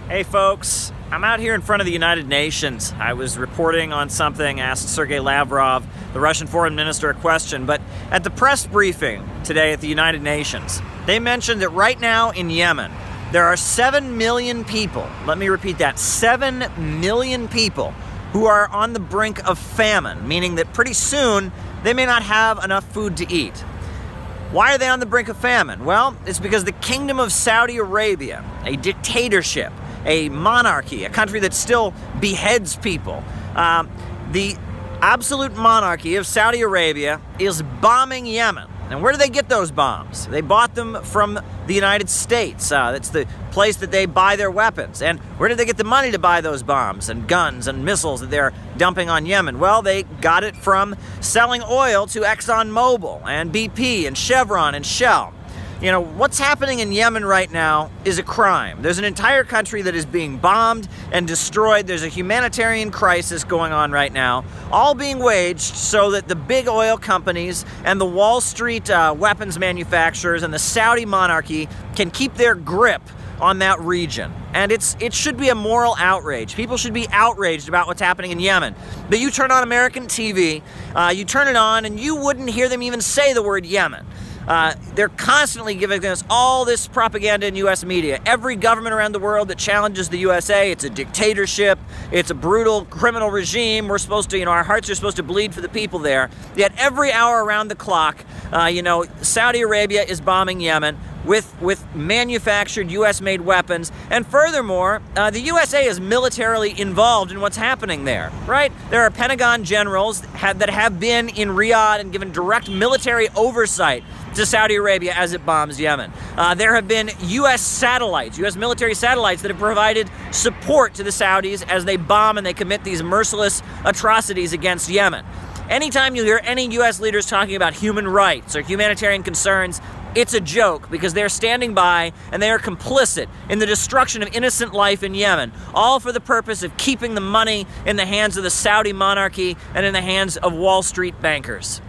Hey folks, I'm out here in front of the United Nations. I was reporting on something, asked Sergei Lavrov, the Russian foreign minister, a question, but at the press briefing today at the United Nations, they mentioned that right now in Yemen, there are 7 million people, let me repeat that, 7 million people who are on the brink of famine, meaning that pretty soon they may not have enough food to eat. Why are they on the brink of famine? Well, it's because the Kingdom of Saudi Arabia, a dictatorship, a monarchy, a country that still beheads people, the absolute monarchy of Saudi Arabia is bombing Yemen. And where do they get those bombs? They bought them from the United States. That's the place that they buy their weapons. And where did they get the money to buy those bombs and guns and missiles that they're dumping on Yemen? Well, they got it from selling oil to ExxonMobil and BP and Chevron and Shell. You know, what's happening in Yemen right now is a crime. There's an entire country that is being bombed and destroyed. There's a humanitarian crisis going on right now, all being waged so that the big oil companies and the Wall Street weapons manufacturers and the Saudi monarchy can keep their grip on that region. And it should be a moral outrage. People should be outraged about what's happening in Yemen. But you turn on American TV, you turn it on, and you wouldn't hear them even say the word Yemen. They're constantly giving us all this propaganda in U.S. media. Every government around the world that challenges the USA, it's a dictatorship, it's a brutal criminal regime. We're supposed to, our hearts are supposed to bleed for the people there. Yet every hour around the clock, Saudi Arabia is bombing Yemen with manufactured U.S.-made weapons. And furthermore, the USA is militarily involved in what's happening there, right? There are Pentagon generals that have been in Riyadh and given direct military oversight to Saudi Arabia as it bombs Yemen. There have been U.S. satellites, U.S. military satellites that have provided support to the Saudis as they bomb and they commit these merciless atrocities against Yemen. Anytime you hear any U.S. leaders talking about human rights or humanitarian concerns, it's a joke, because they're standing by and they are complicit in the destruction of innocent life in Yemen, all for the purpose of keeping the money in the hands of the Saudi monarchy and in the hands of Wall Street bankers.